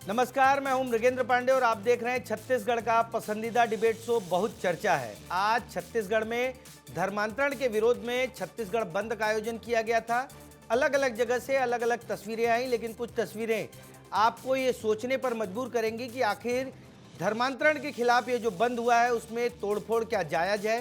नमस्कार, मैं हूं मृगेंद्र पांडे और आप देख रहे हैं छत्तीसगढ़ का पसंदीदा डिबेट शो बहुत चर्चा है। आज छत्तीसगढ़ में धर्मांतरण के विरोध में छत्तीसगढ़ बंद का आयोजन किया गया था। अलग अलग जगह से अलग अलग तस्वीरें आई, लेकिन कुछ तस्वीरें आपको ये सोचने पर मजबूर करेंगी कि आखिर धर्मांतरण के खिलाफ ये जो बंद हुआ है उसमें तोड़फोड़ क्या जायज़ है।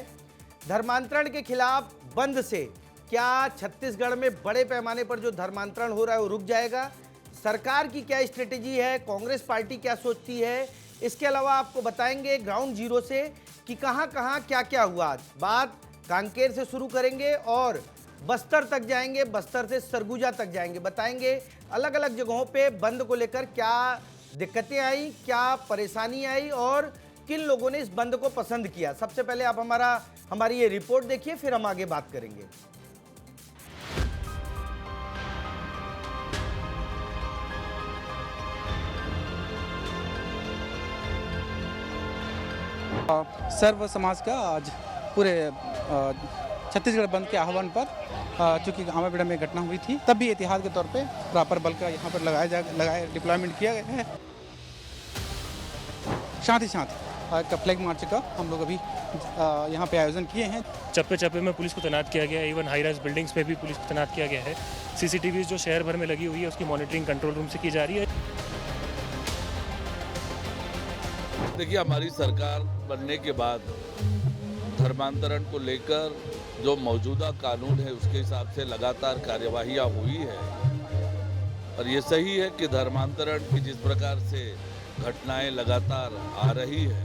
धर्मांतरण के खिलाफ बंद से क्या छत्तीसगढ़ में बड़े पैमाने पर जो धर्मांतरण हो रहा है वो रुक जाएगा? सरकार की क्या स्ट्रेटेजी है, कांग्रेस पार्टी क्या सोचती है, इसके अलावा आपको बताएंगे ग्राउंड जीरो से कि कहां कहां क्या क्या हुआ। आज बात कांकेर से शुरू करेंगे और बस्तर तक जाएंगे, बस्तर से सरगुजा तक जाएंगे। बताएंगे अलग अलग जगहों पे बंद को लेकर क्या दिक्कतें आई, क्या परेशानी आई और किन लोगों ने इस बंद को पसंद किया। सबसे पहले आप हमारी ये रिपोर्ट देखिए, फिर हम आगे बात करेंगे। सर्व समाज का आज पूरे छत्तीसगढ़ बंद के आह्वान पर चूँकि आमाबेड़ा में घटना हुई थी, तब भी एहतियात के तौर पे प्रॉपर बल का यहाँ पर लगाया डिप्लॉयमेंट किया गया है। साथ ही साथ फ्लैग मार्च का हम लोग अभी यहाँ पे आयोजन किए हैं। चप्पे चप्पे में पुलिस को तैनात किया गया है। इवन हाई राइज बिल्डिंग्स पे भी पुलिस को तैनात किया गया है। सीसीटीवी जो शहर भर में लगी हुई है उसकी मॉनिटरिंग कंट्रोल रूम से की जा रही है। देखिए, हमारी सरकार बनने के बाद धर्मांतरण को लेकर जो मौजूदा कानून है उसके हिसाब से लगातार कार्यवाहियाँ हुई है और ये सही है कि धर्मांतरण की जिस प्रकार से घटनाएं लगातार आ रही है,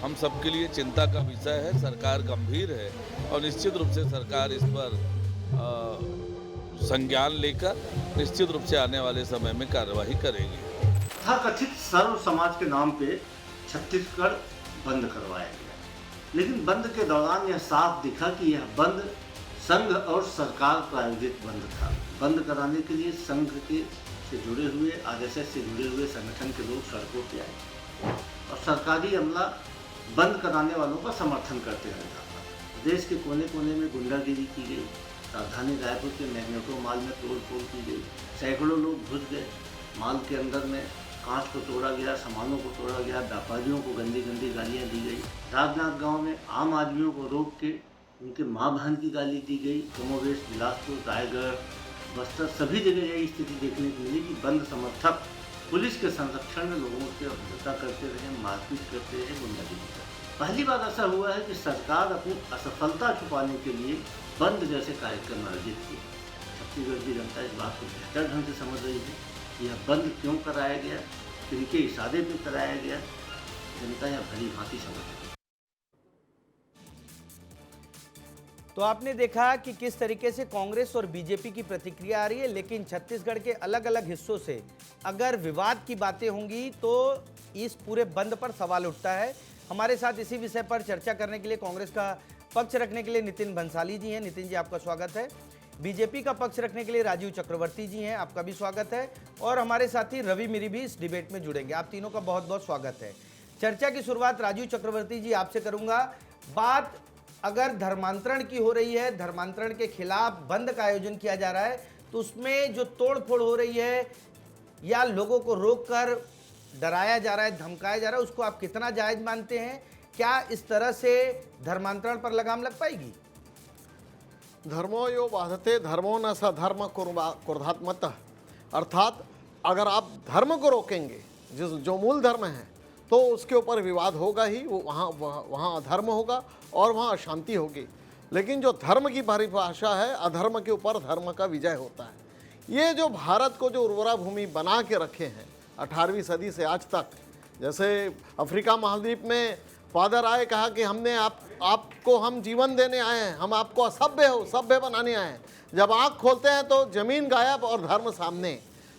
हम सबके लिए चिंता का विषय है। सरकार गंभीर है और निश्चित रूप से सरकार इस पर संज्ञान लेकर निश्चित रूप से आने वाले समय में कार्यवाही करेगी। तथाकथित सर्व समाज के नाम पे छत्तीसगढ़ बंद करवाया गया, लेकिन बंद के दौरान यह साफ दिखा कि यह बंद संघ और सरकार प्रायोजित बंद था। बंद कराने के लिए संघ से जुड़े हुए, आरएसएस से जुड़े हुए संगठन के लोग सड़कों पे आए और सरकारी अमला बंद कराने वालों का समर्थन करते रह जाता। देश के कोने कोने में गुंडागिरी की गई। राजधानी रायपुर के मैग्नेटो मॉल में तोड़फोड़ की गई। सैकड़ों लोग घुस गए मॉल के अंदर में। कांच को तोड़ा गया, सामानों को तोड़ा गया, व्यापारियों को गंदी गंदी गालियाँ दी गई। राजनांदगांव गांव में आम आदमियों को रोक के उनके माँ बहन की गाली दी गई। कमोवेश बिलासपुर, रायगढ़, बस्तर सभी जगह यही स्थिति देखने को मिली कि बंद समर्थक पुलिस के संरक्षण में लोगों से हत्या करते रहे, मारपीट करते रहे, गुंडागिरी करते। पहली बार ऐसा हुआ है कि सरकार अपनी असफलता छुपाने के लिए बंद जैसे कार्यक्रम आयोजित किए। छत्तीसगढ़ की जनता इस बात को बेहतर ढंग से समझ रही है। यह बंद क्यों कराया गया, किनके इशारे पे कराया गया, जनता यह भली भांति समझ रही है। तो आपने देखा कि किस तरीके से कांग्रेस और बीजेपी की प्रतिक्रिया आ रही है, लेकिन छत्तीसगढ़ के अलग अलग हिस्सों से अगर विवाद की बातें होंगी तो इस पूरे बंद पर सवाल उठता है। हमारे साथ इसी विषय पर चर्चा करने के लिए कांग्रेस का पक्ष रखने के लिए नितिन भंसाली जी हैं। नितिन जी, आपका स्वागत है। बीजेपी का पक्ष रखने के लिए राजीव चक्रवर्ती जी हैं, आपका भी स्वागत है। और हमारे साथी रवि मिरी भी इस डिबेट में जुड़ेंगे। आप तीनों का बहुत बहुत स्वागत है। चर्चा की शुरुआत राजीव चक्रवर्ती जी आपसे करूंगा। बात अगर धर्मांतरण की हो रही है, धर्मांतरण के खिलाफ बंद का आयोजन किया जा रहा है, तो उसमें जो तोड़फोड़ हो रही है या लोगों को रोककर डराया जा रहा है, धमकाया जा रहा है, उसको आप कितना जायज मानते हैं? क्या इस तरह से धर्मांतरण पर लगाम लग पाएगी? धर्मो यो बाधते धर्मो न स धर्म क्रोधात्मतः, अर्थात अगर आप धर्म को रोकेंगे, जो मूल धर्म है, तो उसके ऊपर विवाद होगा ही। वो वहाँ अधर्म होगा और वहाँ अशांति होगी। लेकिन जो धर्म की परिभाषा है, अधर्म के ऊपर धर्म का विजय होता है। ये जो भारत को जो उर्वरा भूमि बना के रखे हैं 18वीं सदी से आज तक, जैसे अफ्रीका महाद्वीप में फादर आए, कहा कि हमने आपको हम जीवन देने आए हैं, हम आपको सभ्य बनाने आए हैं। जब आँख खोलते हैं तो जमीन गायब और धर्म सामने।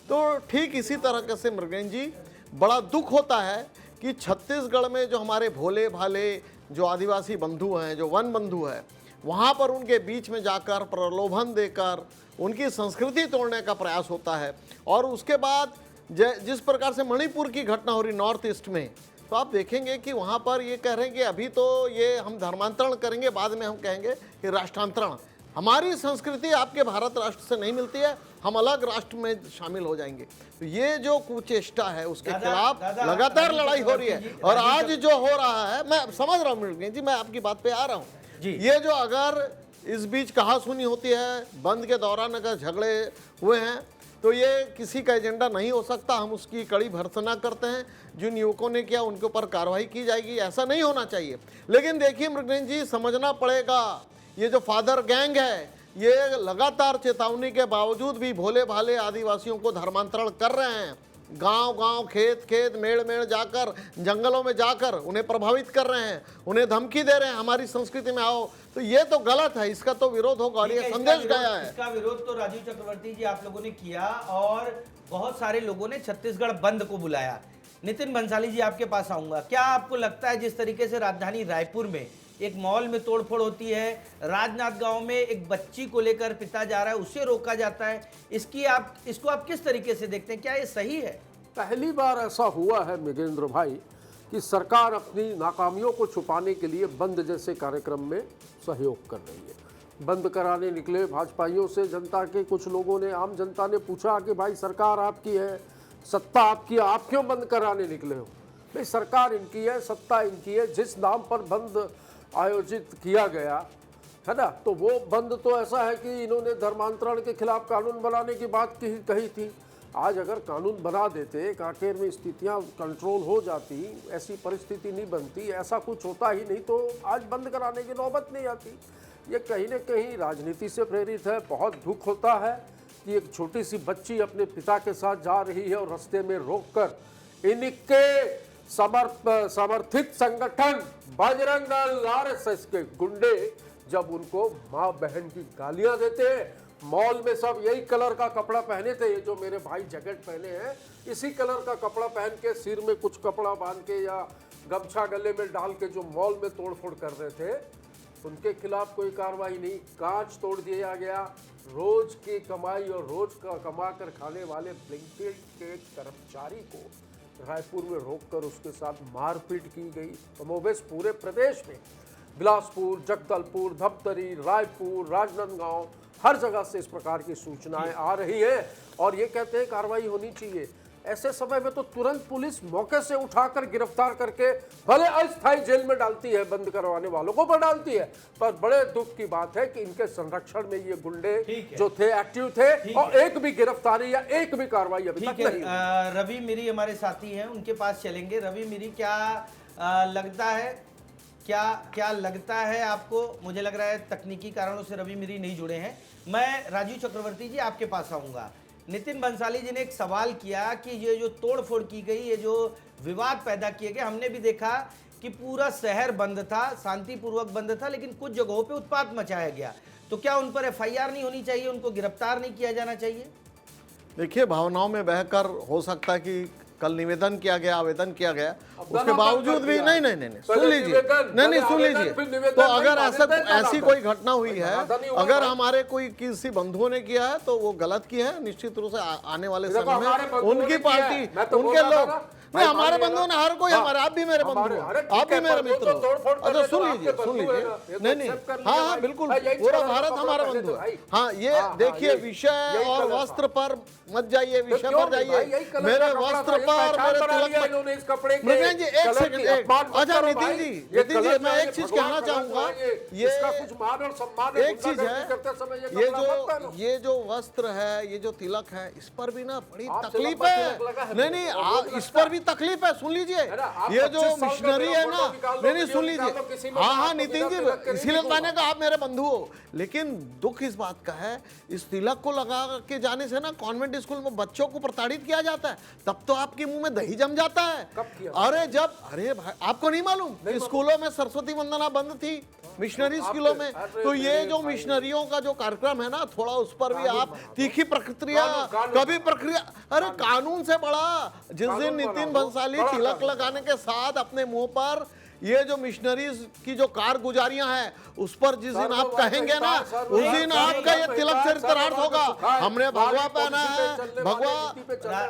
तो ठीक इसी तरह से मृगेंद्र जी, बड़ा दुख होता है कि छत्तीसगढ़ में जो हमारे भोले भाले जो आदिवासी बंधु हैं, जो वन बंधु हैं, वहाँ पर उनके बीच में जाकर प्रलोभन देकर उनकी संस्कृति तोड़ने का प्रयास होता है। और उसके बाद जिस प्रकार से मणिपुर की घटना हो रही नॉर्थ ईस्ट में, तो आप देखेंगे कि वहाँ पर ये कह रहे हैं कि अभी तो ये हम धर्मांतरण करेंगे, बाद में हम कहेंगे कि राष्ट्रांतरण। हमारी संस्कृति आपके भारत राष्ट्र से नहीं मिलती है, हम अलग राष्ट्र में शामिल हो जाएंगे। तो ये जो कुचेष्टा है उसके खिलाफ लगातार लड़ाई हो रही है। और आज जो हो रहा है, मैं समझ रहा हूँ मृगेश जी, मैं आपकी बात पे आ रहा हूँ। ये जो अगर इस बीच कहासुनी होती है, बंद के दौरान अगर झगड़े हुए हैं, तो ये किसी का एजेंडा नहीं हो सकता। हम उसकी कड़ी भर्त्सना करते हैं। जिन युवकों ने किया उनके ऊपर कार्रवाई की जाएगी, ऐसा नहीं होना चाहिए। लेकिन देखिए मृगेश जी, समझना पड़ेगा, ये जो फादर गैंग है, ये लगातार चेतावनी के बावजूद भी भोले भाले आदिवासियों को धर्मांतरण कर रहे हैं। गांव गांव, खेत खेत, मेड़ मेड़ जाकर, जंगलों में जाकर उन्हें प्रभावित कर रहे हैं, उन्हें धमकी दे रहे हैं, हमारी संस्कृति में आओ। तो ये तो गलत है, इसका तो विरोध होगा और ये संदेश गया है। इसका विरोध तो राजीव चक्रवर्ती जी आप लोगों ने किया और बहुत सारे लोगों ने छत्तीसगढ़ बंद को बुलाया। नितिन बंसाली जी आपके पास आऊंगा। क्या आपको लगता है जिस तरीके से राजधानी रायपुर में एक मॉल में तोड़फोड़ होती है, राजनांद गांव में एक बच्ची को लेकर पिता जा रहा है, उसे रोका जाता है, इसको आप किस तरीके से देखते हैं? क्या ये सही है? पहली बार ऐसा हुआ है मृगेंद्र भाई कि सरकार अपनी नाकामियों को छुपाने के लिए बंद जैसे कार्यक्रम में सहयोग कर रही है। बंद कराने निकले भाजपाइयों से जनता के कुछ लोगों ने, आम जनता ने पूछा कि भाई सरकार आपकी है, सत्ता आपकी है, आप क्यों बंद कराने निकले हो? भाई सरकार इनकी है, सत्ता इनकी है। जिस नाम पर बंद आयोजित किया गया है ना, तो वो बंद तो ऐसा है कि इन्होंने धर्मांतरण के खिलाफ कानून बनाने की बात कही थी। आज अगर कानून बना देते, कांकेर में स्थितियां कंट्रोल हो जाती, ऐसी परिस्थिति नहीं बनती, ऐसा कुछ होता ही नहीं, तो आज बंद कराने की नौबत नहीं आती। ये कहीं न कहीं राजनीति से प्रेरित है। बहुत दुख होता है कि एक छोटी सी बच्ची अपने पिता के साथ जा रही है और रास्ते में रोककर इनके समर्थित संगठन बजरंग दल, आरएसएस के गुंडे जब उनको माँ बहन की गालियां देते हैं, मॉल में सब यही कलर का कपड़ा पहने थे, ये जो मेरे भाई जैकेट पहने हैं, इसी कलर का कपड़ा पहन के, सिर में कुछ कपड़ा बांध के या गमछा गले में डाल के जो मॉल में तोड़फोड़ कर रहे थे, उनके खिलाफ कोई कार्रवाई नहीं। कांच तोड़ दिया गया। रोज की कमाई और रोज का कमा कर खाने वाले ब्लिंकिट के कर्मचारी को रायपुर में रोककर उसके साथ मारपीट की गई। कमोबेश पूरे प्रदेश में बिलासपुर, जगदलपुर, धमतरी, रायपुर, राजनांदगांव, हर जगह से इस प्रकार की सूचनाएं आ रही हैं और ये कहते हैं कार्रवाई होनी चाहिए। ऐसे समय में तो तुरंत पुलिस मौके से उठाकर गिरफ्तार करके भले अस्थायी जेल में डालती है, बंद करवाने वालों को पर डालती है, पर बड़े दुख की बात है कि इनके संरक्षण में ये गुंडे जो थे एक्टिव थे और एक भी गिरफ्तारी या एक भी कार्रवाई अभी तक नहीं। रवि मिरी हमारे साथी हैं, उनके पास चलेंगे। रवि मिरी, क्या लगता है आपको? मुझे लग रहा है तकनीकी कारणों से रवि मिरी नहीं जुड़े हैं। मैं राजीव चक्रवर्ती जी आपके पास आऊंगा। नितिन बंसाली जी ने एक सवाल किया कि ये जो तोड़फोड़ की गई, ये जो विवाद पैदा किए गए, हमने भी देखा कि पूरा शहर बंद था, शांतिपूर्वक बंद था, लेकिन कुछ जगहों पे उत्पात मचाया गया। तो क्या उन पर एफआईआर नहीं होनी चाहिए? उनको गिरफ्तार नहीं किया जाना चाहिए? देखिए, भावनाओं में बहकर हो सकता है कि कल निवेदन किया गया, आवेदन किया गया, उसके बावजूद भी नहीं सुन लीजिए, नहीं सुन लीजिए। तो अगर ऐसी कोई घटना हुई है, अगर हमारे कोई किसी बंधुओं ने किया है तो वो गलत किया है। निश्चित रूप से आने वाले समय में उनकी पार्टी, उनके लोग, नहीं हमारे बंधु ने, हर कोई हमारे, आप भी मेरे बंधु, आप भी मेरे मित्र हो। अच्छा सुन लीजिए, नहीं, हाँ बिल्कुल, पूरा भारत हमारा बंधु है। हाँ, ये देखिए, विषय और वस्त्र पर मत जाइए, विषय पर जाइए। मेरे वस्त्र पर, मेरे तिलक पर, मृगेंद्र जी एक सेकंड, अच्छा नितिन जी, मैं एक चीज कहना चाहूंगा। ये एक चीज है, ये जो वस्त्र है, ये जो तिलक है, इस पर भी ना बड़ी तकलीफ है। नहीं, इस पर तकलीफ है, सुन लीजिए। ये जो मिशनरी है ना, नहीं सुन लीजिए। हाँ नितिन जी, इसीलिए मैंने कहा आप मेरे बंधु हो। लेकिन दुख इस बात का है, इस तिलक को लगा के जाने से ना कॉन्वेंट स्कूल में बच्चों को प्रताड़ित किया जाता है, तब तो आपके मुंह में दही जम जाता है। अरे भाई, आपको नहीं मालूम? स्कूलों में सरस्वती वंदना बंद थी, मिशनरी स्कूलों में। तो ये जो मिशनरियों का जो कार्यक्रम है ना, थोड़ा उस पर भी आप तीखी प्रक्रिया, कभी प्रक्रिया, अरे कानून से बड़ा। जिस दिन नितिन बंसाली तिलक लगाने के साथ अपने मुंह पर ये जो मिशनरीज की जो कारगुजारियां हैं, उस पर जिस दिन आप कहेंगे ना, उस दिन आपका ये तिलक चरितार्थ होगा। हमने भगवा पहना है, भगवा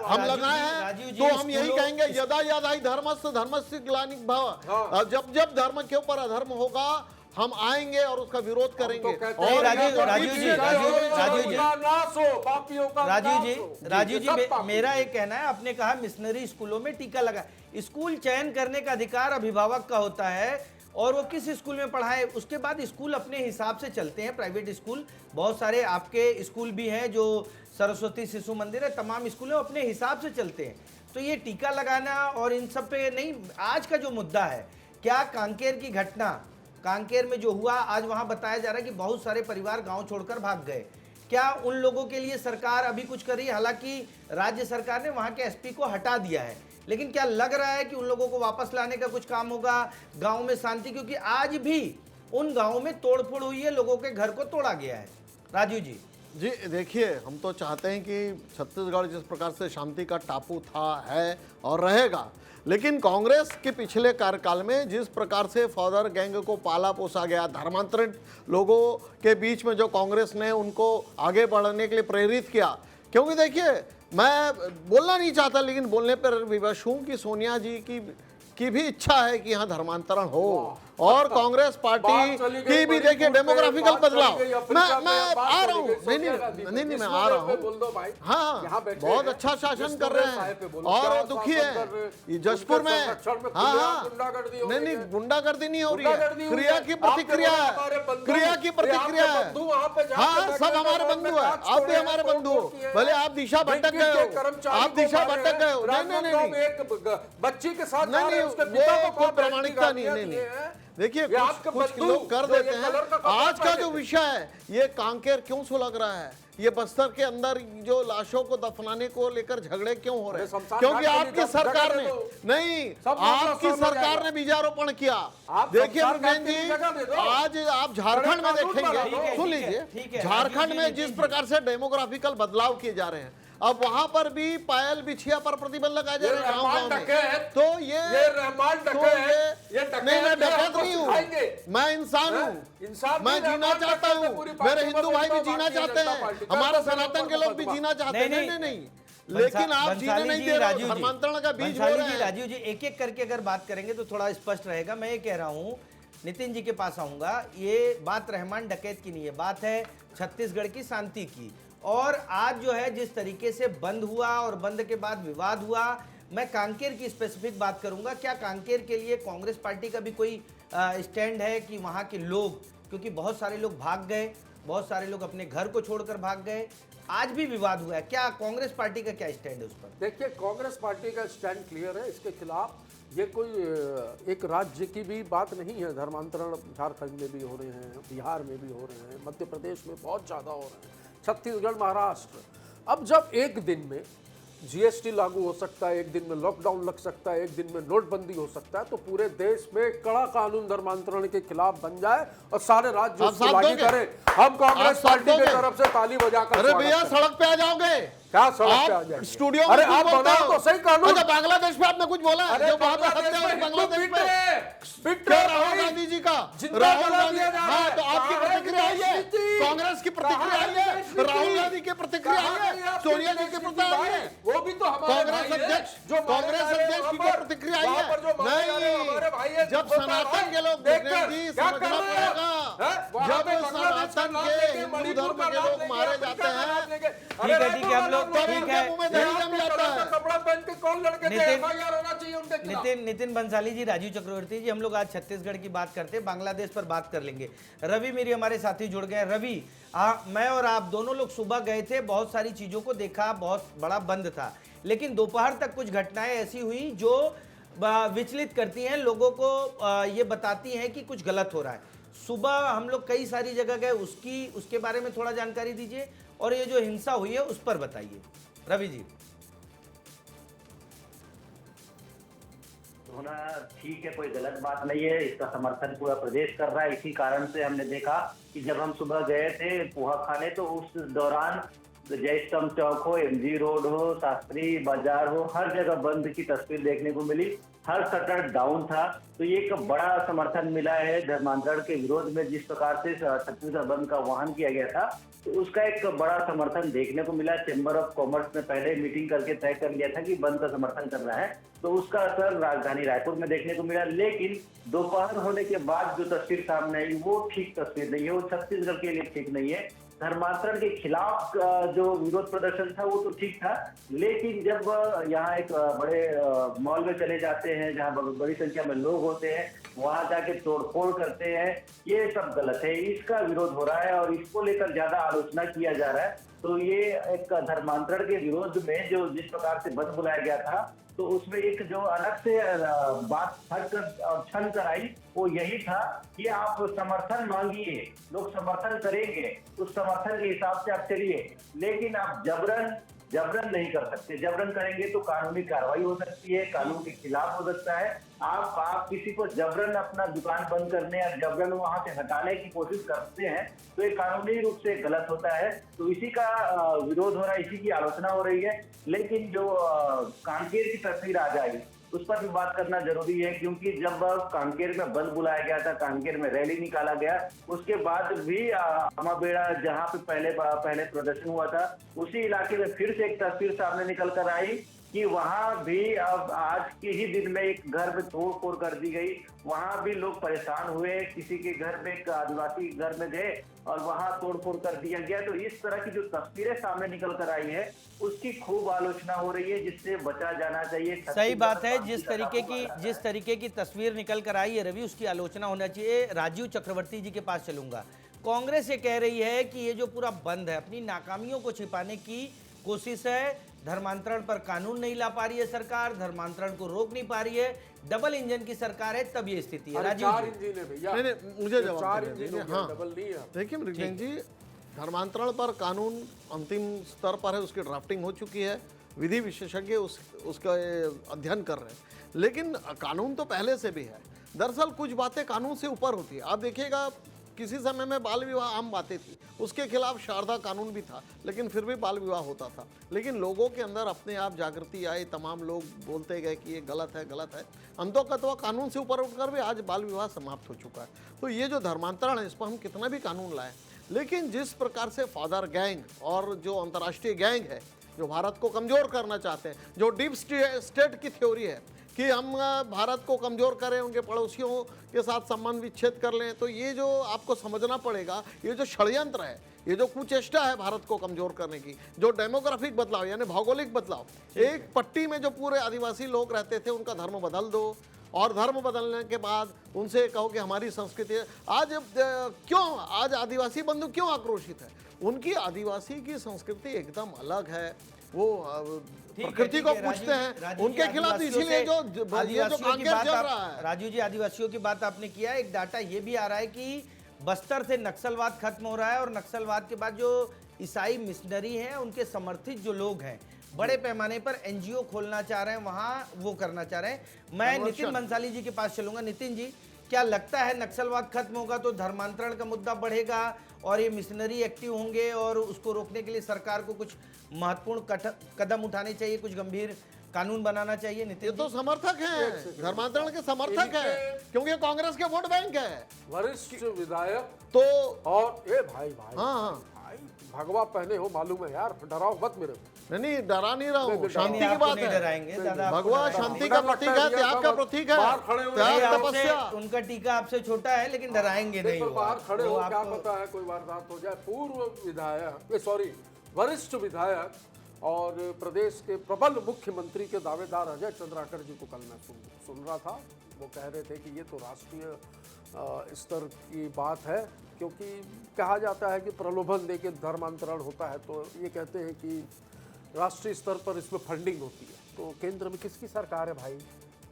हम लगाए हैं, तो हम यही कहेंगे, यदा यदा ही धर्मस्य धर्मस्य ग्लानिर्भवति। जब जब धर्म के ऊपर अधर्म होगा, हम आएंगे और उसका विरोध करेंगे। नहीं, राजीव जी, राजीव जी, मेरा एक कहना है, आपने कहा मिशनरी स्कूलों में टीका लगा, स्कूल चयन करने का अधिकार अभिभावक का होता है और वो किस स्कूल में पढ़ाए, उसके बाद स्कूल अपने हिसाब से चलते हैं। प्राइवेट स्कूल बहुत सारे, आपके स्कूल भी हैं जो सरस्वती शिशु मंदिर है, तमाम स्कूल अपने हिसाब से चलते हैं। तो ये टीका लगाना और इन सब पे नहीं, आज का जो मुद्दा है, क्या कांकेर की घटना, कांकेर में जो हुआ, आज वहां बताया जा रहा है कि बहुत सारे परिवार गांव छोड़कर भाग गए, क्या उन लोगों के लिए सरकार अभी कुछ कर रही है? हालांकि राज्य सरकार ने वहां के एसपी को हटा दिया है, लेकिन क्या लग रहा है कि उन लोगों को वापस लाने का कुछ काम होगा, गांव में शांति? क्योंकि आज भी उन गांवों में तोड़फोड़ हुई है, लोगों के घर को तोड़ा गया है। राजीव जी जी देखिए, हम तो चाहते हैं कि छत्तीसगढ़ जिस प्रकार से शांति का टापू था, है और रहेगा, लेकिन कांग्रेस के पिछले कार्यकाल में जिस प्रकार से फौदर गैंग को पाला पोसा गया, धर्मांतरित लोगों के बीच में जो कांग्रेस ने उनको आगे बढ़ने के लिए प्रेरित किया, क्योंकि देखिए मैं बोलना नहीं चाहता लेकिन बोलने पर विवश हूं कि सोनिया जी की भी इच्छा है कि यहाँ धर्मांतरण हो और कांग्रेस पार्टी की भी देखिए डेमोग्राफिकल बदलाव। मैं आ रहा हूँ, नहीं मैं आ रहा हूँ। हाँ, बहुत अच्छा शासन कर रहे हैं और दुखी है जशपुर में। हाँ, नहीं गुंडागर्दी नहीं हो रही है, क्रिया की प्रतिक्रिया है, क्रिया की प्रतिक्रिया है। हाँ, सब हमारे बंधु है, आप भी हमारे बंधु हो, भले आप दिशा भटक गए हो, आप दिशा भटक गए हो। नहीं, बच्ची के साथ नहीं, वो कोई प्रामाणिकता नहीं। देखिए कुछ लोग कर देते हैं। आज का जो विषय है, ये कांकेर क्यों सुलग रहा है, ये बस्तर के अंदर जो लाशों को दफनाने को लेकर झगड़े क्यों हो रहे हैं? क्योंकि आपकी सरकार ने नहीं, आपकी सरकार ने बीजारोपण किया। देखिए मुकेश जी, आज आप झारखंड में देखेंगे, सुन लीजिए, झारखंड में जिस प्रकार से डेमोग्राफिकल बदलाव किए जा रहे हैं, अब वहां पर भी पायल बिछिया पर प्रतिबंध लगाया जा रहा है गांव में। तो ये नहीं, मैं डकैत नहीं हूँ, मैं इंसान हूँ, मैं जीना चाहता हूँ, मेरे हिंदू भाई भी जीना चाहते हैं, हमारे सनातन के लोग भी जीना चाहते हैं। नहीं, लेकिन आप जीने नहीं दे रहे, धर्मांतरण का बीज हो रहा है। राजीव जी, एक एक करके अगर बात करेंगे तो थोड़ा स्पष्ट रहेगा। मैं ये कह रहा हूँ, नितिन जी के पास आऊंगा, ये बात रहमान डकैत की नहीं है, बात है छत्तीसगढ़ की शांति की। और आज जो है जिस तरीके से बंद हुआ और बंद के बाद विवाद हुआ, मैं कांकेर की स्पेसिफिक बात करूंगा। क्या कांकेर के लिए कांग्रेस पार्टी का भी कोई स्टैंड है कि वहां के लोग, क्योंकि बहुत सारे लोग भाग गए, बहुत सारे लोग अपने घर को छोड़कर भाग गए, आज भी विवाद हुआ है, क्या कांग्रेस पार्टी का क्या स्टैंड है उस पर? देखिए, कांग्रेस पार्टी का स्टैंड क्लियर है, इसके खिलाफ ये कोई एक राज्य की भी बात नहीं है। धर्मांतरण झारखंड में भी हो रहे हैं, बिहार में भी हो रहे हैं, मध्य प्रदेश में बहुत ज़्यादा हो रहे हैं, छत्तीसगढ़, महाराष्ट्र। अब जब एक दिन में जीएसटी लागू हो सकता है, एक दिन में लॉकडाउन लग सकता है, एक दिन में नोटबंदी हो सकता है, तो पूरे देश में कड़ा कानून धर्मांतरण के खिलाफ बन जाए और सारे राज्य उसको लागू करें। हम कांग्रेस पार्टी की तरफ से ताली बजाकर, अरे भैया सड़क पे आ जाओगे, क्या सड़क पे आ जाएंगे? स्टूडियो अरे आप बनाओ तो सही कानून। अच्छा, बांग्लादेश में आपने कुछ बोला? अरे जो वहां पे हत्या हुई बांग्लादेश में, क्या राहुल गांधी जी का, राहुल गांधी, हाँ, तो आपकी प्रतिक्रिया आई है, कांग्रेस की प्रतिक्रिया आई है, राहुल गांधी की प्रतिक्रिया आई है, सोनिया जी की प्रतिक्रिया आई है, वो भी तो कांग्रेस अध्यक्ष की प्रतिक्रिया आई है। नहीं, जब सनातन के लोग समझना पड़ेगा, जब सनातन के हिंदू धर्म के लोग मारे जाते हैं, ठीक है, हम लोग ठीक है। नितिन बंसाली जी, राजीव चक्रवर्ती जी, हम लोग आज छत्तीसगढ़ की बात करते हैं, बांग्लादेश पर बात कर लेंगे। रवि मेरी हमारे साथी जुड़ गए। रवि, मैं और आप दोनों लोग सुबह गए थे, बहुत सारी चीजों को देखा, बहुत बड़ा बंद था, लेकिन दोपहर तक कुछ घटनाएं ऐसी हुई जो विचलित करती हैं लोगों को, ये बताती हैं कि कुछ गलत हो रहा है। सुबह हम लोग कई सारी जगह गए, उसके बारे में थोड़ा जानकारी दीजिए, और ये जो हिंसा हुई है उस पर बताइए। रवि जी। होना ठीक है, कोई गलत बात नहीं है, इसका समर्थन पूरा प्रदेश कर रहा है। इसी कारण से हमने देखा कि जब हम सुबह गए थे पोहा खाने, तो उस दौरान जयस्तंभ चौक हो, एमजी रोड हो, शास्त्री बाजार हो, हर जगह बंद की तस्वीर देखने को मिली। हर शटर डाउन था। तो ये एक बड़ा समर्थन मिला है धर्मांतरण के विरोध में। जिस प्रकार से छत्तीसगढ़ बंद का आह्वान किया गया था, तो उसका एक बड़ा समर्थन देखने को मिला। चैम्बर ऑफ कॉमर्स ने पहले मीटिंग करके तय कर लिया था कि बंद का समर्थन करना है, तो उसका असर राजधानी रायपुर में देखने को मिला। लेकिन दोपहर होने के बाद जो तस्वीर सामने आई वो ठीक तस्वीर नहीं है, वो छत्तीसगढ़ के लिए ठीक नहीं है। धर्मांतरण के खिलाफ जो विरोध प्रदर्शन था वो तो ठीक था, लेकिन जब यहाँ एक बड़े मॉल में चले जाते हैं जहाँ बड़ी संख्या में लोग होते हैं, वहां जाके तोड़फोड़ करते हैं, ये सब गलत है। इसका विरोध हो रहा है और इसको लेकर ज्यादा आलोचना किया जा रहा है। तो ये एक धर्मांतरण के विरोध में जो जिस प्रकार से बंद बुलाया गया था, तो उसमें एक जो अलग से बात हट कर और छन कर आई वो यही था कि आप समर्थन मांगिए, लोग समर्थन करेंगे, उस समर्थन के हिसाब से आप चलिए, लेकिन आप जबरन नहीं कर सकते। जबरन करेंगे तो कानूनी कार्रवाई हो सकती है, कानून के खिलाफ हो सकता है। आप किसी को जबरन अपना दुकान बंद करने या जबरन वहां से हटाने की कोशिश करते हैं तो ये कानूनी रूप से गलत होता है। तो इसी का विरोध हो रहा है, इसी की आलोचना हो रही है। लेकिन जो कांकेर की तस्वीर आ जाएगी उस पर भी बात करना जरूरी है, क्योंकि जब कांकेर में बंद बुलाया गया था, कांकेर में रैली निकाला गया, उसके बाद भी अमाबेड़ा जहां पे पहले प्रदर्शन हुआ था, उसी इलाके में फिर से एक तस्वीर सामने निकल कर आई कि वहां भी अब आज के ही दिन में एक घर में तोड़-फोड़ कर दी गई। वहां भी लोग परेशान हुए, किसी के घर में, एक आदिवासी घर में गए और वहां तोड़-फोड़ कर दिया गया। तो इस तरह की जो तस्वीरें सामने निकल कर आई है उसकी खूब आलोचना हो रही है, जिससे बचा जाना चाहिए। सही बात है। जिस तरीके की तस्वीर निकल कर आई है रवि, उसकी आलोचना होना चाहिए। राजीव चक्रवर्ती जी के पास चलूंगा। कांग्रेस ये कह रही है कि ये जो पूरा बंद है अपनी नाकामियों को छिपाने की कोशिश है। धर्मांतरण पर कानून नहीं ला पा रही है सरकार, धर्मांतरण को रोक नहीं पा रही है, डबल इंजन की सरकार है, तब ये स्थिति है। राजीव चार इंजन है भैया, मुझे जवाब चार देने इंजन दीजिए। हाँ, डबल नहीं है। देखिए मृगेन जी, धर्मांतरण पर कानून अंतिम स्तर पर है, उसकी ड्राफ्टिंग हो चुकी है, विधि विशेषज्ञ उसका अध्ययन कर रहे हैं, लेकिन कानून तो पहले से भी है। दरअसल कुछ बातें कानून से ऊपर होती है। आप देखिएगा किसी समय में बाल विवाह आम बातें थी, उसके खिलाफ शारदा कानून भी था, लेकिन फिर भी बाल विवाह होता था। लेकिन लोगों के अंदर अपने आप जागृति आई, तमाम लोग बोलते गए कि ये गलत है, गलत है। अंतोकतवा कानून से ऊपर उठकर भी आज बाल विवाह समाप्त हो चुका है। तो ये जो धर्मांतरण है, इस पर हम कितना भी कानून लाएं, लेकिन जिस प्रकार से फादर गैंग और जो अंतर्राष्ट्रीय गैंग है, जो भारत को कमज़ोर करना चाहते हैं, जो डीप स्टेट की थ्योरी है कि हम भारत को कमज़ोर करें, उनके पड़ोसियों के साथ संबंध विच्छेद कर लें, तो ये जो आपको समझना पड़ेगा, ये जो षड्यंत्र है, ये जो कुचेष्टा है भारत को कमज़ोर करने की, जो डेमोग्राफिक बदलाव यानी भौगोलिक बदलाव, एक पट्टी में जो पूरे आदिवासी लोग रहते थे उनका धर्म बदल दो, और धर्म बदलने के बाद उनसे कहो कि हमारी संस्कृति है। आज आदिवासी बंधु क्यों आक्रोशित है? उनकी आदिवासी की संस्कृति एकदम अलग है, वो प्रकृति को पूछते हैं, उनके खिलाफ इसीलिए जो कांकेर चल रहा है। राजू जी, आदिवासियों की बात आपने किया, एक डाटा ये भी आ रहा है कि बस्तर से नक्सलवाद खत्म हो रहा है और नक्सलवाद के बाद जो ईसाई मिशनरी हैं उनके समर्थित जो लोग हैं बड़े पैमाने पर एनजीओ खोलना चाह रहे हैं, वहां वो करना चाह रहे हैं। मैं नितिन बंसाली जी के पास चलूंगा। नितिन जी, क्या लगता है नक्सलवाद खत्म होगा तो धर्मांतरण का मुद्दा बढ़ेगा और ये मिशनरी एक्टिव होंगे और उसको रोकने के लिए सरकार को कुछ महत्वपूर्ण कदम उठाने चाहिए, कुछ गंभीर कानून बनाना चाहिए? नितिन, तो समर्थक हैं, धर्मांतरण के समर्थक हैं, क्योंकि कांग्रेस के वोट बैंक है। वरिष्ठ विधायक तो और भाई हाँ, भगवा पहने हो, मालूम है यार, डराओ मत मेरे को। नहीं डरा नहीं रहा हूँ, शांति की बात है। डराएंगे दादा, भगवा शांति का प्रतीक है, त्याग का प्रतीक है, त्याग तपस्या। उनका टीका आपसे छोटा है लेकिन डराएंगे नहीं। बाहर खड़े हो, क्या पता है कोई वारदात हो जाए। वरिष्ठ विधायक और प्रदेश के प्रबल मुख्यमंत्री के दावेदार अजय चंद्राकर जी को कल मैं सुन रहा था। वो कह रहे थे कि ये तो राष्ट्रीय स्तर की बात है, क्योंकि कहा जाता है कि प्रलोभन देके धर्मांतरण होता है, तो ये कहते हैं कि राष्ट्रीय स्तर पर इसमें फंडिंग होती है। तो केंद्र में किसकी सरकार है भाई?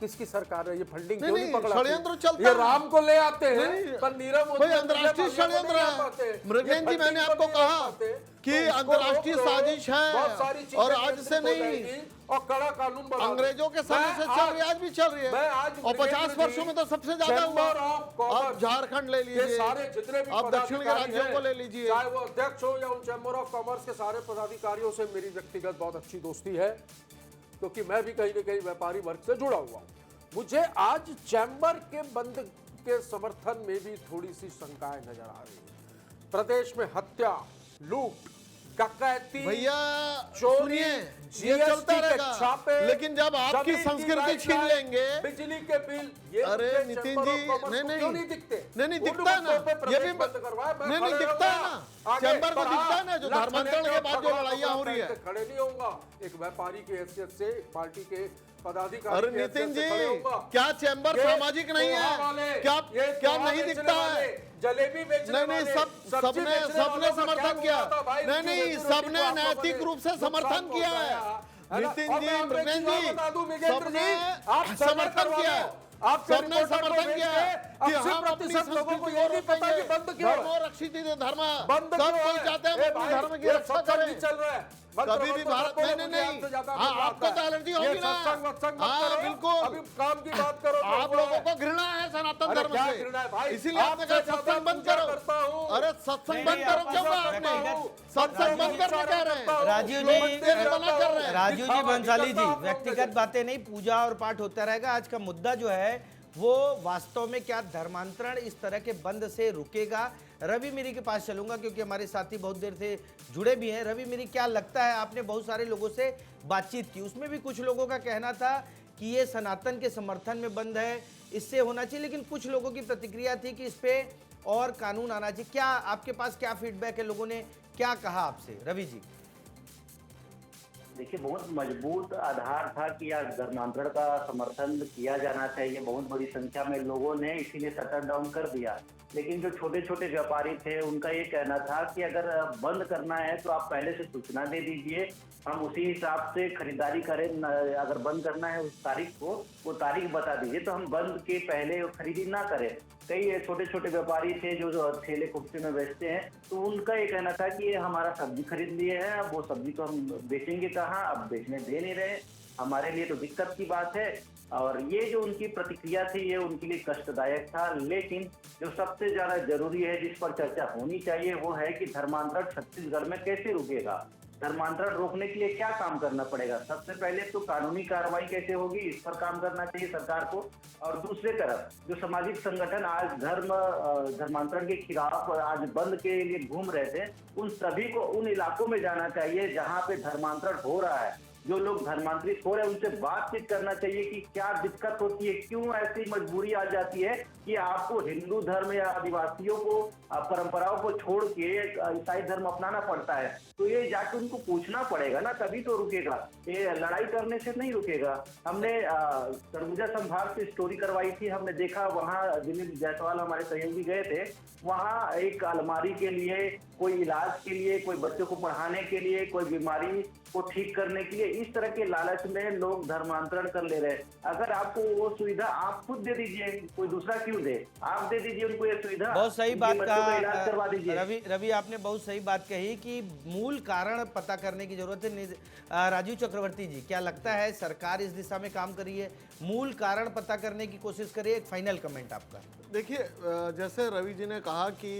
किसकी सरकार है? ये फंडिंग नहीं, क्यों नहीं नहीं, पकड़ाती? षड्यंत्र चलता ये है। राम को ले आते हैं नहीं, पर नीरव मोदी भाई और अंतर्राष्ट्रीय विजय माल्या को षड्यंत्र नहीं ला है। पाते। मृगेन ये जी, मैंने फंडिंग को आपको नहीं ला कहा पाते, कि तो इसको अंतर्राष्ट्रीय रोक लो, साजिश है बहुत सारी चीजें और आज से नियंत्रित हो नहीं, जाएगी और कड़ा कानून बना दो। अंग्रेजों के समय से चल रही है, आज भी चल रही मैं है। आज और 50 वर्षों में तो सबसे ज्यादा हुआ। चैम्बर ऑफ कॉमर्स आप झारखंड ले के लीजिए, सारे जितने भी आप दक्षिण के पदाधिकारी राज्यों हैं, को ले लीजिए, चाहे वो अध्यक्ष हो या उन चैम्बर ऑफ कॉमर्स के सारे पदाधिकारियों से मेरी व्यक्तिगत बहुत अच्छी दोस्ती है, क्योंकि मैं भी कहीं न कहीं व्यापारी वर्ग से जुड़ा हुआ हूं। मुझे आज चैम्बर के बंद के समर्थन में भी थोड़ी सी शंकाएं नजर आ रही है। प्रदेश में हत्या, लूट, डकैती, भैया चोरी, सुनिए, ये GST चलता के रहेगा, छापे, लेकिन जब आपकी जमीन की संस्कृति लाइफ छीन लाइन, लेंगे, बिजली के बिल, ये अरे मुझे नितिन चैम्बर जी, ऑफ कॉमर्स को नहीं, क्यों नहीं दिखते? नहीं उन दिखता है मुद्दों पे ना, ये प्रदेश भी बंद करवाए, मैं नहीं खड़े दिखता है रहूंगा। ना, आगे चैम्बर को बढ़ा, दिखता है ना, जो लठ धर्मांतरण के लेके बाद जो भगवा लड़ाइयाँ हो कपड़ा रही है। पहन के खड़े नहीं होऊंगा, एक व्यापारी की हैसियत से, एक पार्टी के पदाधिकारी अरे की हैसियत नितिन से जी, खड़े होऊंगा। क्या चैम्बर ये सामाजिक नहीं पोहा है? वाले, क्या ये क्या पोहा नहीं बेचने दिखता वाले, है? जलेबी बेचने नहीं वाले, सबने सब्जी बेचने सबने वालों का समर्थन क्या किया, हुआ था भाई? नहीं उनकी रोटी सबने को आप लोगों नैतिक ने रूप से नुकसान समर्थन किया है। पहुंचाया, है ना? नितिन और जी, मैं आपको एक मृगेन चीज और जी, बता दूं, मृगेंद्र सबने जी, आप सर्वे समर्थन करवा किया, लो। आपके सबने रिपोर्टर को समर्थन भेज किया के कि हम अपनी 80% लोगों को संस्कृति ये को नहीं पता कि रोकेंगे। बंद क्यों है। धर्मो रक्षित धर्म, बंद सब क्यों कोई है? चाहते हैं ए अपने भाई, धर्म की ये रक्षा सत्संग करें। भी चल रहा है। कभी भी भारत में नहीं, हाँ, आपको तो एलर्जी होगी ना, हाँ बिल्कुल, अभी काम की बात करो, आप लोगों को घृणा है सनातन अरे धर्म क्या से, घृणा है भाई? इसीलिए आपने कहा आपसे ज्यादा सत्संग बंद पूजा करो। करता हूं। अरे सत्संग नहीं, बंद नहीं, करो आप क्यों कहा व्यक्तिगत- आपने? सत्संग बंद करने कह रहे हैं, राजीव लोग जी, देने मना कर रहे हैं। राजू जी बंसाली जी, दिखावा आप लोगों व्यक्तिगत के। बातें नहीं, पूजा और पाठ होता रहेगा। आज का मुद्दा जो है वो वास्तव में क्या धर्मांतरण इस तरह के बंद से रुकेगा? रवि मेरी के पास चलूंगा क्योंकि हमारे साथी बहुत देर से जुड़े भी हैं। रवि मेरी, क्या लगता है, आपने बहुत सारे लोगों से बातचीत की, उसमें भी कुछ लोगों का कहना था कि ये सनातन के समर्थन में बंद है, इससे होना चाहिए, लेकिन कुछ लोगों की प्रतिक्रिया थी कि इस पे और कानून आना चाहिए। क्या आपके पास क्या फीडबैक है, लोगों ने क्या कहा आपसे? रवि जी, देखिए, बहुत मजबूत आधार था कि आज धर्मांतरण का समर्थन किया जाना चाहिए। बहुत बड़ी संख्या में लोगों ने इसीलिए शटर डाउन कर दिया। लेकिन जो छोटे छोटे व्यापारी थे, उनका ये कहना था कि अगर बंद करना है तो आप पहले से सूचना दे दीजिए, हम उसी हिसाब से खरीदारी करें। अगर बंद करना है उस तारीख को, वो तारीख बता दीजिए तो हम बंद के पहले खरीदी ना करें। कई छोटे छोटे व्यापारी थे जो ठेले कुर्सी में बेचते हैं, तो उनका ये कहना था कि ये हमारा सब्जी खरीद लिए हैं, अब वो सब्जी को हम बेचेंगे कहाँ, अब बेचने दे नहीं रहे, हमारे लिए तो दिक्कत की बात है। और ये जो उनकी प्रतिक्रिया थी, ये उनके लिए कष्टदायक था। लेकिन जो सबसे ज्यादा जरूरी है, जिस पर चर्चा होनी चाहिए, वो है कि धर्मांतरण छत्तीसगढ़ में कैसे रुकेगा। धर्मांतरण रोकने के लिए क्या काम करना पड़ेगा? सबसे पहले तो कानूनी कार्रवाई कैसे होगी, इस पर काम करना चाहिए सरकार को। और दूसरे तरफ जो सामाजिक संगठन आज धर्मांतरण के खिलाफ आज बंद के लिए घूम रहे थे, उन सभी को उन इलाकों में जाना चाहिए जहां पे धर्मांतरण हो रहा है। जो लोग धर्मांतरित हो रहे हैं उनसे बातचीत करना चाहिए कि क्या दिक्कत होती है, क्यों ऐसी मजबूरी आ जाती है कि आपको हिंदू धर्म या आदिवासियों को परंपराओं को छोड़ के ईसाई धर्म अपनाना पड़ता है। तो ये जाके उनको पूछना पड़ेगा ना, तभी तो रुकेगा। ये लड़ाई करने से नहीं रुकेगा। हमने सरगुजा संभाग से स्टोरी करवाई थी, हमने देखा वहाँ दिलीप जायसवाल हमारे सहयोगी गए थे, वहाँ एक अलमारी के लिए, कोई इलाज के लिए, कोई बच्चों को पढ़ाने के लिए, कोई बीमारी को ठीक करने के लिए, इस तरह के लालच में लोग धर्मांतरण कर ले रहे हैं। अगर आपको वो सुविधा आप खुद दे दीजिए, कोई दूसरा क्यों दे, आप दे दीजिए उनको ये सुविधा। बहुत सही बात इलाज करवा कहा दीजिए। रवि, आपने बहुत सही बात कही कि मूल कारण पता करने की जरूरत है। राजीव चक्रवर्ती जी, क्या लगता है सरकार इस दिशा में काम करी है, मूल कारण पता करने की कोशिश करिए? एक फाइनल कमेंट आपका। देखिए, जैसे रवि जी ने कहा कि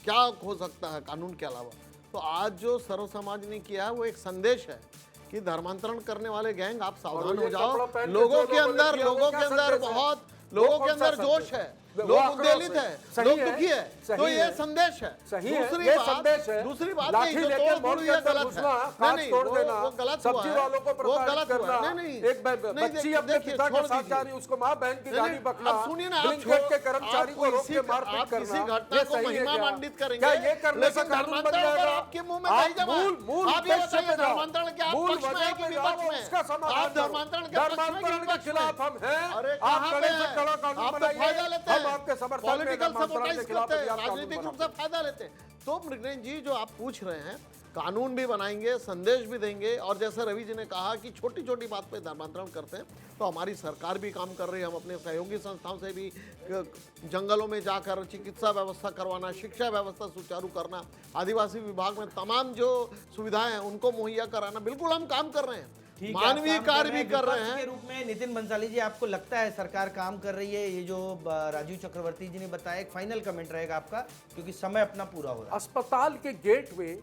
क्या हो सकता है कानून के अलावा, तो आज जो सर्व समाज ने किया है वो एक संदेश है कि धर्मांतरण करने वाले गैंग आप सावधान हो जाओ। लोगों के अंदर बहुत लोगों के अंदर जोश है, लोग उद्वेलित है, लोग दुखी है, तो ये संदेश है। दूसरी बात नहीं, जो तोड़ ये गलत है, नहीं वो गलत हुआ है, वो गलत हुआ है। नहीं एक बच्ची अपने पिता के साथ जा रही, उसको माँ बहन की गाड़ी पकड़ा, सुनिए ना, ब्लिंकिट के कर्मचारी को रोक के मारपीट आप किसी करना, घटना को महिमा मंडित करेंगे, ये करने से लेकिन कानून बन धर्मांतरण जाएगा? आपके मुंह में नहीं जमा। मूल आप ये उद्देश्य बताइए पे जाओ, धर्मांतरण के आप मूल पक्ष में वजह है कि पे विपक्ष जाओ, में? उसका समाधान आप करो। धर्मांतरण के पक्ष में कि धर्मांतरण के विपक्ष में? खिलाफ हम हैं, अरे आप कहाँ कड़े पे से हैं? कड़ा कानून आप तो बनाइए, फायदा लेते हैं। हम आपके समर्थन में पॉलिटिकल धर्मांतरण के सपोर्टाइज खिलाफ करते हैं, अभियान कानून राजनीतिक रूप बनाते से फायदा लेते हैं। तो मृगनयन जी जो आप पूछ रहे हैं, कानून भी बनाएंगे, संदेश भी देंगे, और जैसे रवि जी ने कहा कि छोटी छोटी बात पे धर्मांतरण करते हैं, तो हमारी सरकार भी काम कर रही है। हम अपने सहयोगी संस्थाओं से भी जंगलों में जाकर चिकित्सा व्यवस्था करवाना, शिक्षा व्यवस्था सुचारू करना, आदिवासी विभाग में तमाम जो सुविधाएं हैं उनको मुहैया कराना, बिल्कुल हम काम कर रहे हैं। ठीक है, मानवीय आप काम कार्य भी कर रहे विपक्ष के हैं। रूप में नितिन बंसाली जी, आपको लगता है सरकार काम कर रही है? ये जो राजीव चक्रवर्ती जी ने बताया, एक फाइनल कमेंट रहेगा आपका, क्योंकि समय अपना पूरा हो रहा है। अस्पताल के गेट में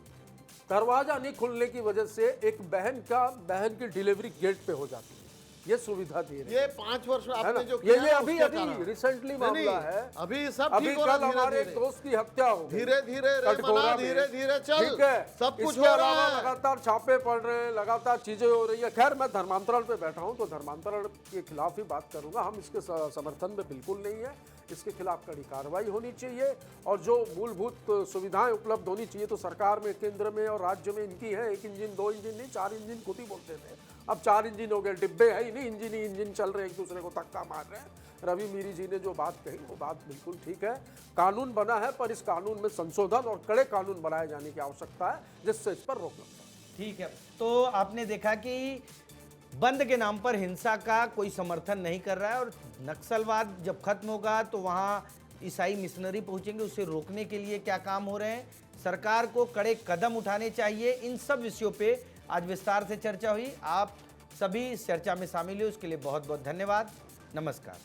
दरवाजा नहीं खुलने की वजह से एक बहन की डिलीवरी गेट पे हो जाती है। ये सुविधा दे रही है। ये 5 वर्ष है आपने ना? जो किया ये है, अभी उसके अभी कारण। रिसेंटली नहीं, मामला है। अभी सब अभी ठीक हो रहा कल है, हमारे एक धीरे-धीरे। दोस्त की हत्या हो गई। धीरे धीरे रे कटघोरा मना, में। धीरे धीरे चल, ठीक है, सब कुछ इसके हो रहा अलावा है। लगातार छापे पड़ रहे हैं, लगातार चीजें हो रही है। खैर, मैं धर्मांतरण पे बैठा हूं तो धर्मांतरण के खिलाफ ही बात करूंगा। हम इसके समर्थन में बिल्कुल नहीं है। इसके खिलाफ कड़ी कार्रवाई होनी चाहिए, और जो मूलभूत सुविधाएं उपलब्ध होनी चाहिए तो सरकार में, केंद्र में और राज्य में इनकी है। 1 इंजन 2 इंजन नहीं, 4 इंजन खुद ही बोलते थे, अब 4 इंजन हो गए। डिब्बे है ही नहीं, इंजन ही इंजन चल रहे हैं, एक दूसरे को धक्का मार रहे हैं। रवि मीरी जी ने जो बात कही वो बात बिल्कुल ठीक है। कानून बना है, पर इस कानून में संशोधन और कड़े कानून बनाए जाने की आवश्यकता है, जिससे इस पर रोक लग सके। ठीक है, तो आपने देखा कि बंद के नाम पर हिंसा का कोई समर्थन नहीं कर रहा है, और नक्सलवाद जब खत्म होगा तो वहाँ ईसाई मिशनरी पहुंचेंगे, उसे रोकने के लिए क्या काम हो रहे हैं, सरकार को कड़े कदम उठाने चाहिए। इन सब विषयों पे आज विस्तार से चर्चा हुई। आप सभी इस चर्चा में शामिल हुए, उसके लिए बहुत बहुत धन्यवाद। नमस्कार।